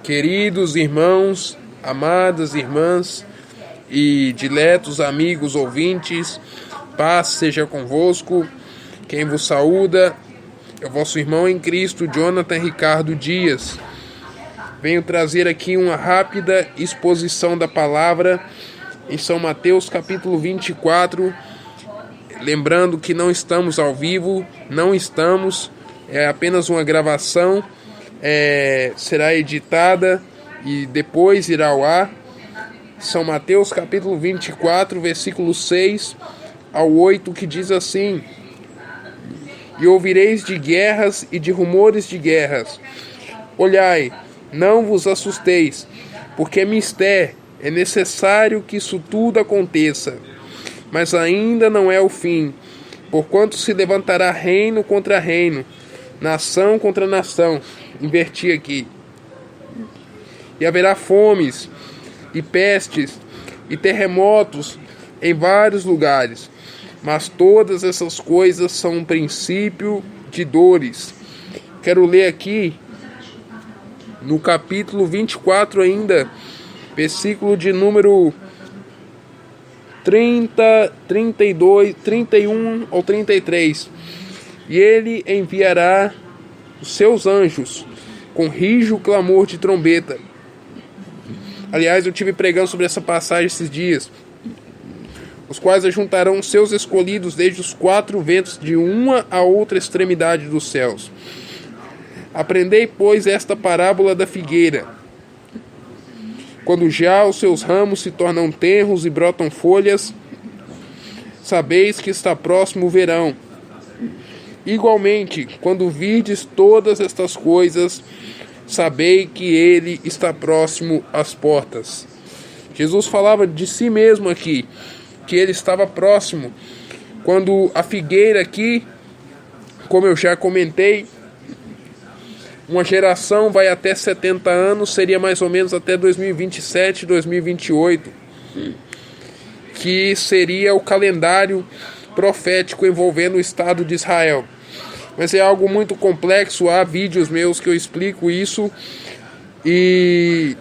Queridos irmãos, amadas irmãs e diletos amigos ouvintes, paz seja convosco. Quem vos saúda é o vosso irmão em Cristo, Jonathan Ricardo Dias. Venho trazer aqui uma rápida exposição da palavra em São Mateus capítulo 24, lembrando que não estamos ao vivo, é apenas uma gravação, será editada e depois irá ao ar. São Mateus capítulo 24, versículo 6 ao 8, que diz assim: E ouvireis de guerras e de rumores de guerras. Olhai, não vos assusteis, porque é necessário que isso tudo aconteça, mas ainda não é o fim, porquanto se levantará reino contra reino, nação contra nação. Inverti aqui. E haverá fomes, e pestes, e terremotos em vários lugares. Mas todas essas coisas são um princípio de dores. Quero ler aqui no capítulo 24 ainda, versículo de número 30, 32, 31 ou 33. E ele enviará os seus anjos com rijo clamor de trombeta. Aliás, eu tive pregando sobre essa passagem esses dias. Os quais ajuntarão os seus escolhidos desde os quatro ventos, de uma a outra extremidade dos céus. Aprendei, pois, esta parábola da figueira. Quando já os seus ramos se tornam tenros e brotam folhas, sabeis que está próximo o verão. Igualmente, quando virdes todas estas coisas, sabei que ele está próximo às portas. Jesus falava de si mesmo aqui, que ele estava próximo. Quando a figueira aqui, como eu já comentei, uma geração vai até 70 anos, seria mais ou menos até 2027, 2028, que seria o calendário profético envolvendo o Estado de Israel. Mas é algo muito complexo, há vídeos meus que eu explico isso, e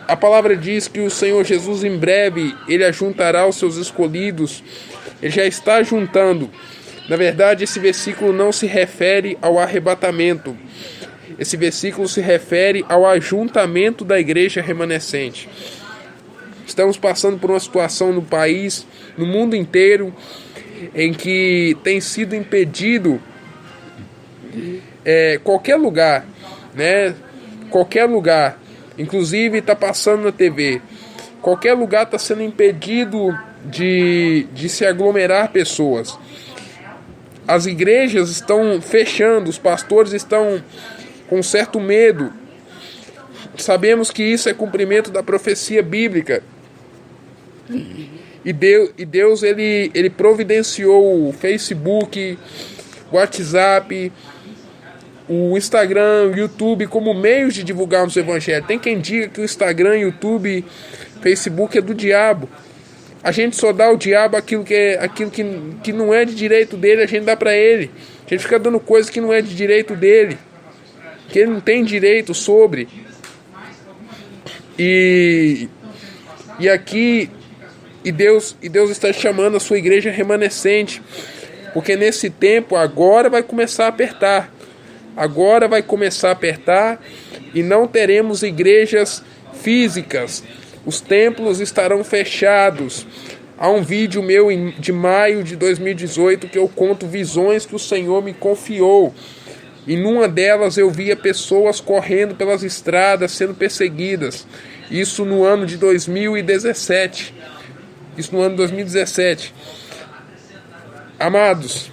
a palavra diz que o Senhor Jesus em breve, ele ajuntará os seus escolhidos, ele já está juntando. Na verdade, esse versículo não se refere ao arrebatamento, esse versículo se refere ao ajuntamento da igreja remanescente. Estamos passando por uma situação no país, no mundo inteiro, em que tem sido impedido qualquer lugar, né? Qualquer lugar, inclusive está passando na TV, qualquer lugar está sendo impedido de se aglomerar pessoas. As igrejas estão fechando, os pastores estão com certo medo. Sabemos que isso é cumprimento da profecia bíblica. E Deus ele providenciou o Facebook, o WhatsApp, o Instagram, o YouTube como meios de divulgarmos o Evangelho. Tem quem diga que o Instagram, YouTube, Facebook é do diabo. A gente só dá ao diabo aquilo que não é de direito dele, a gente dá para ele. A gente fica dando coisas que não é de direito dele, que ele não tem direito sobre. E aqui Deus está chamando a sua igreja remanescente, porque nesse tempo agora vai começar a apertar. Agora vai começar a apertar e não teremos igrejas físicas. Os templos estarão fechados. Há um vídeo meu de maio de 2018 que eu conto visões que o Senhor me confiou. E numa delas eu via pessoas correndo pelas estradas, sendo perseguidas. Isso no ano de 2017. Amados,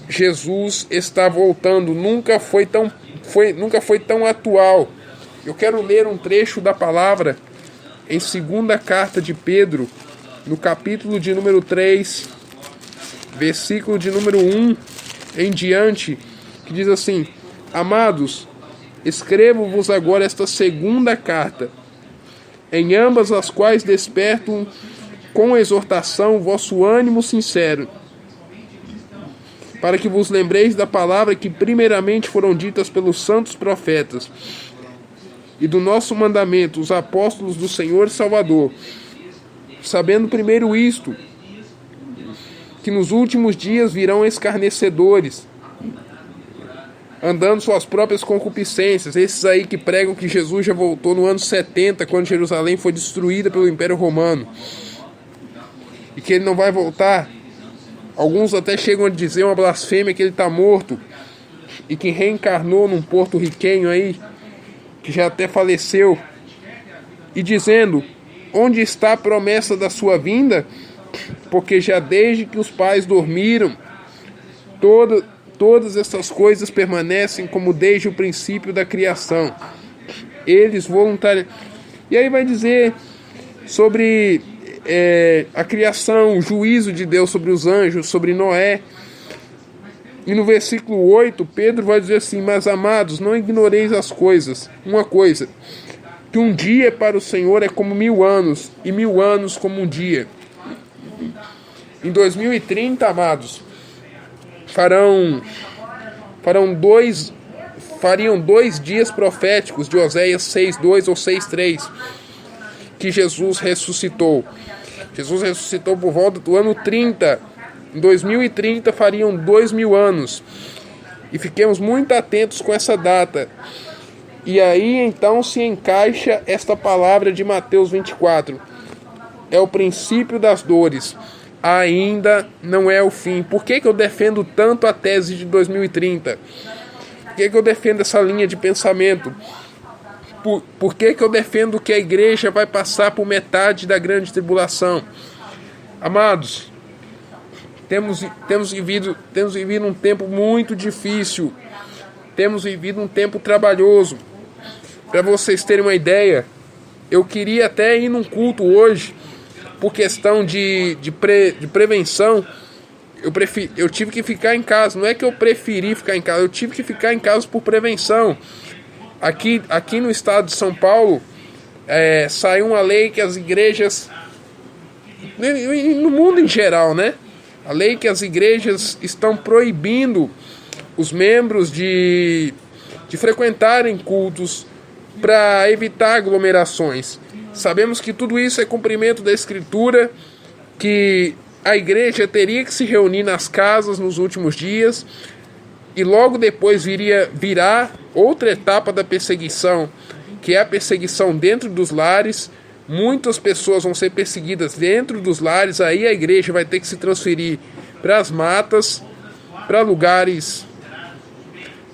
Jesus está voltando. Nunca foi tão atual. Eu quero ler um trecho da palavra em 2ª carta de Pedro, no capítulo de número 3, versículo de número 1 em diante, que diz assim: Amados, escrevo-vos agora esta 2ª carta, em ambas as quais desperto com exortação o vosso ânimo sincero, para que vos lembreis da palavra que primeiramente foram ditas pelos santos profetas, e do nosso mandamento, os apóstolos do Senhor e Salvador, sabendo primeiro isto, que nos últimos dias virão escarnecedores, andando suas próprias concupiscências, esses aí que pregam que Jesus já voltou no ano 70, quando Jerusalém foi destruída pelo Império Romano, e que ele não vai voltar. Alguns até chegam a dizer uma blasfêmia que ele está morto, e que reencarnou num porto-riquenho aí, que já até faleceu, e dizendo: onde está a promessa da sua vinda? Porque já desde que os pais dormiram, todas essas coisas permanecem como desde o princípio da criação. Eles voluntariamente... E aí vai dizer sobre a criação, o juízo de Deus sobre os anjos, sobre Noé. E no versículo 8, Pedro vai dizer assim: mas amados, não ignoreis as coisas. Uma coisa, que um dia para o Senhor é como 1000 anos, e 1000 anos como um dia. Em 2030, amados, fariam 2 dias proféticos de Oséias 6:2 ou 6:3, que Jesus ressuscitou. Jesus ressuscitou por volta do ano 30. Em 2030 fariam 2000 anos. E fiquemos muito atentos com essa data. E aí então se encaixa esta palavra de Mateus 24. É o princípio das dores. Ainda não é o fim. Por que eu defendo tanto a tese de 2030? Por que eu defendo essa linha de pensamento? Por que eu defendo que a igreja vai passar por metade da grande tribulação? Amados, temos vivido um tempo muito difícil. Temos vivido um tempo trabalhoso. Para vocês terem uma ideia, eu queria até ir num culto hoje, por questão de prevenção. Eu tive que ficar em casa. Não é que eu preferi ficar em casa, eu tive que ficar em casa por prevenção. Aqui no estado de São Paulo, saiu uma lei que as igrejas, no mundo em geral, né? A lei que as igrejas estão proibindo os membros de frequentarem cultos para evitar aglomerações. Sabemos que tudo isso é cumprimento da Escritura, que a igreja teria que se reunir nas casas nos últimos dias, e logo depois virá outra etapa da perseguição, que é a perseguição dentro dos lares. Muitas pessoas vão ser perseguidas dentro dos lares, aí a igreja vai ter que se transferir para as matas, para lugares,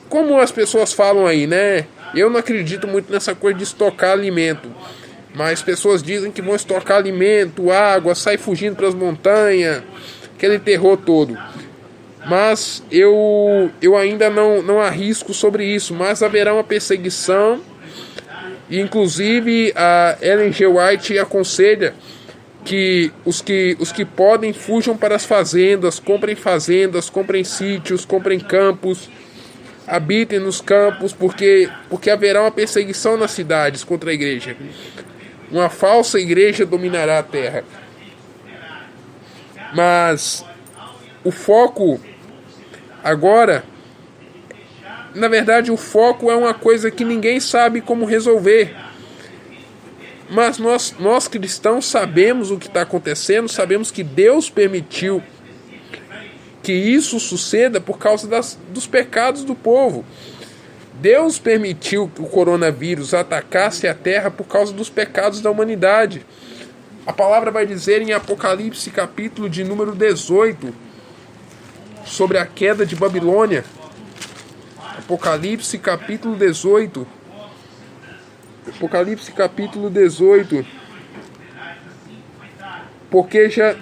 como as pessoas falam aí, né? Eu não acredito muito nessa coisa de estocar alimento, mas pessoas dizem que vão estocar alimento, água, sair fugindo para as montanhas, aquele terror todo. Mas eu ainda não arrisco sobre isso, mas haverá uma perseguição. E inclusive a Ellen G. White aconselha que os que podem fujam para as fazendas, comprem sítios, comprem campos, habitem nos campos, porque haverá uma perseguição nas cidades contra a igreja. Uma falsa igreja dominará a terra. Mas o foco agora, na verdade, o foco é uma coisa que ninguém sabe como resolver. Mas nós cristãos sabemos o que está acontecendo, sabemos que Deus permitiu que isso suceda por causa dos pecados do povo. Deus permitiu que o coronavírus atacasse a terra por causa dos pecados da humanidade. A palavra vai dizer em Apocalipse capítulo de número 18, sobre a queda de Babilônia. Apocalipse capítulo 18. Apocalipse capítulo 18.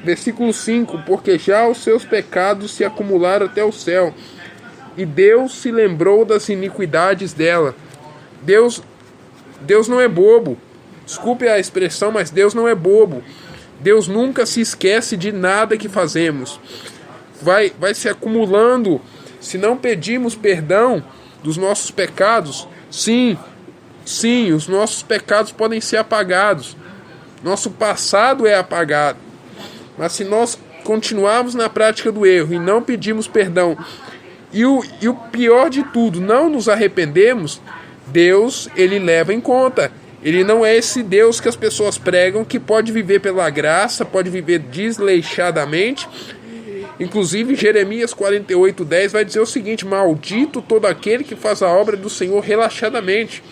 Versículo 5, porque já os seus pecados se acumularam até o céu, e Deus se lembrou das iniquidades dela. Deus não é bobo. Desculpe a expressão, mas Deus não é bobo. Deus nunca se esquece de nada que fazemos. Vai se acumulando. Se não pedimos perdão dos nossos pecados, sim, os nossos pecados podem ser apagados. Nosso passado é apagado. Mas se nós continuarmos na prática do erro e não pedimos perdão, e o pior de tudo, não nos arrependemos, Deus, ele leva em conta. Ele não é esse Deus que as pessoas pregam, que pode viver pela graça, pode viver desleixadamente. Inclusive, Jeremias 48:10 vai dizer o seguinte: maldito todo aquele que faz a obra do Senhor relaxadamente.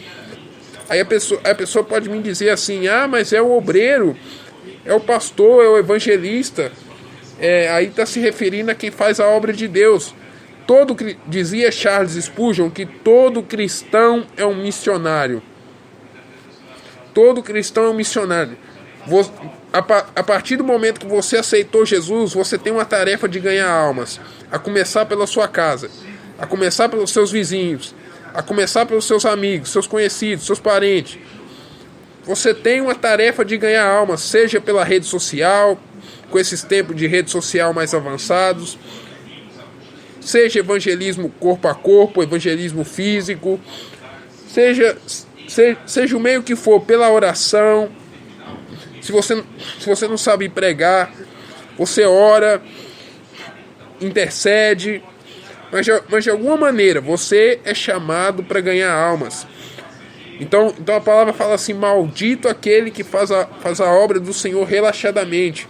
Aí a pessoa pode me dizer assim: ah, mas é o obreiro, é o pastor, é o evangelista. Aí está se referindo a quem faz a obra de Deus. Dizia Charles Spurgeon que todo cristão é um missionário. Todo cristão é um missionário. A partir do momento que você aceitou Jesus, você tem uma tarefa de ganhar almas. A começar pela sua casa, a começar pelos seus vizinhos, a começar pelos seus amigos, seus conhecidos, seus parentes. Você tem uma tarefa de ganhar almas, seja pela rede social, com esses tempos de rede social mais avançados, seja evangelismo corpo a corpo, evangelismo físico, seja o meio que for, pela oração. Se você não sabe pregar, você ora, intercede, mas de alguma maneira você é chamado para ganhar almas. Então a palavra fala assim: maldito aquele que faz a obra do Senhor relaxadamente.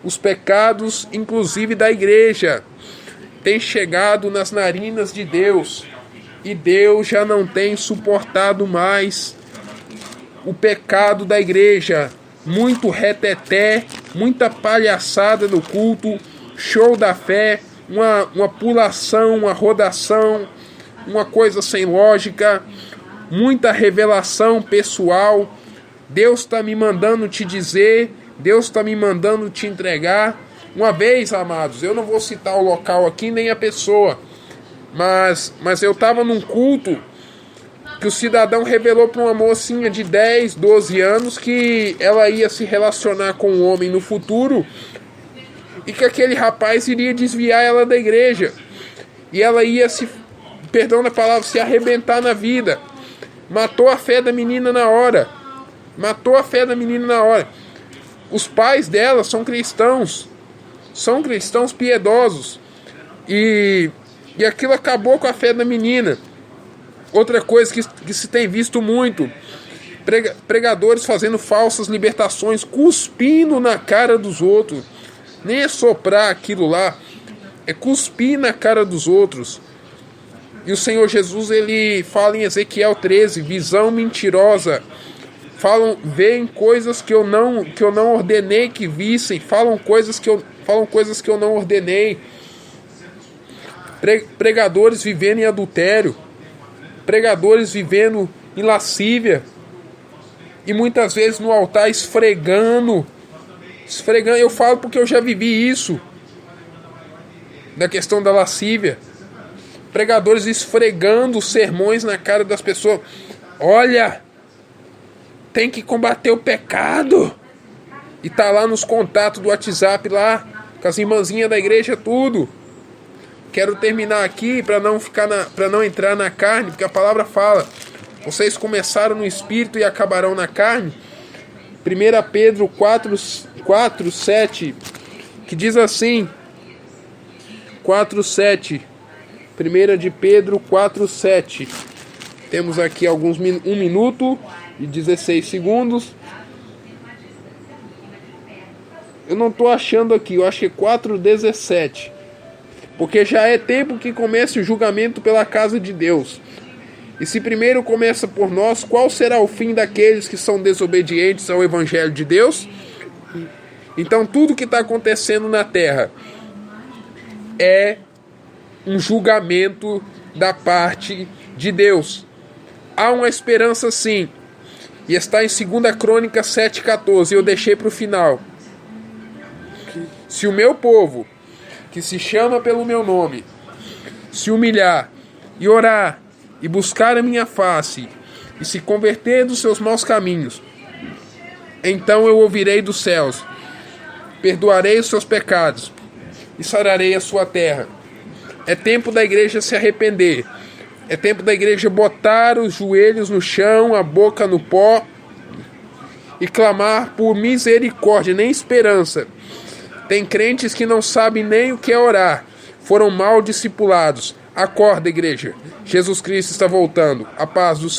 Os pecados, inclusive da igreja, têm chegado nas narinas de Deus, e Deus já não tem suportado mais o pecado da igreja. Muito reteté, muita palhaçada no culto, show da fé, uma pulação, uma rodação, uma coisa sem lógica, muita revelação pessoal. Deus está me mandando te dizer, Deus está me mandando te entregar. Uma vez, amados, eu não vou citar o local aqui nem a pessoa, mas eu estava num culto que o cidadão revelou para uma mocinha de 10, 12 anos que ela ia se relacionar com um homem no futuro e que aquele rapaz iria desviar ela da igreja. E ela ia perdão da palavra, se arrebentar na vida. Matou a fé da menina na hora. Os pais dela são cristãos piedosos. E aquilo acabou com a fé da menina. Outra coisa que se tem visto muito: pregadores fazendo falsas libertações, cuspindo na cara dos outros. Nem é soprar aquilo lá, é cuspir na cara dos outros. E o Senhor Jesus, ele fala em Ezequiel 13, visão mentirosa. Veem coisas que eu não ordenei que vissem, falam coisas que eu não ordenei. Pregadores vivendo em adultério, pregadores vivendo em lascívia, e muitas vezes no altar esfregando. Eu falo porque eu já vivi isso, na questão da lascívia. Pregadores esfregando sermões na cara das pessoas. Olha, tem que combater o pecado. E tá lá nos contatos do WhatsApp lá, com as irmãzinhas da igreja, tudo. Quero terminar aqui para não entrar na carne, porque a palavra fala: vocês começaram no espírito e acabarão na carne. 1 Pedro 4:7, que diz assim, 4:7, 1 de Pedro 4:7. Temos aqui 1 minuto e 16 segundos. Eu não estou achando aqui, eu acho que é 4:17. Porque já é tempo que comece o julgamento pela casa de Deus. E se primeiro começa por nós, qual será o fim daqueles que são desobedientes ao Evangelho de Deus? Então tudo que está acontecendo na terra é um julgamento da parte de Deus. Há uma esperança sim, e está em 2 Crônicas 7:14, eu deixei para o final. Se o meu povo, que se chama pelo meu nome, se humilhar e orar e buscar a minha face e se converter dos seus maus caminhos, então eu ouvirei dos céus, perdoarei os seus pecados e sararei a sua terra. É tempo da igreja se arrepender. É tempo da igreja botar os joelhos no chão, a boca no pó e clamar por misericórdia, nem esperança. Tem crentes que não sabem nem o que é orar, foram mal discipulados. Acorda, igreja. Jesus Cristo está voltando. A paz do Senhor.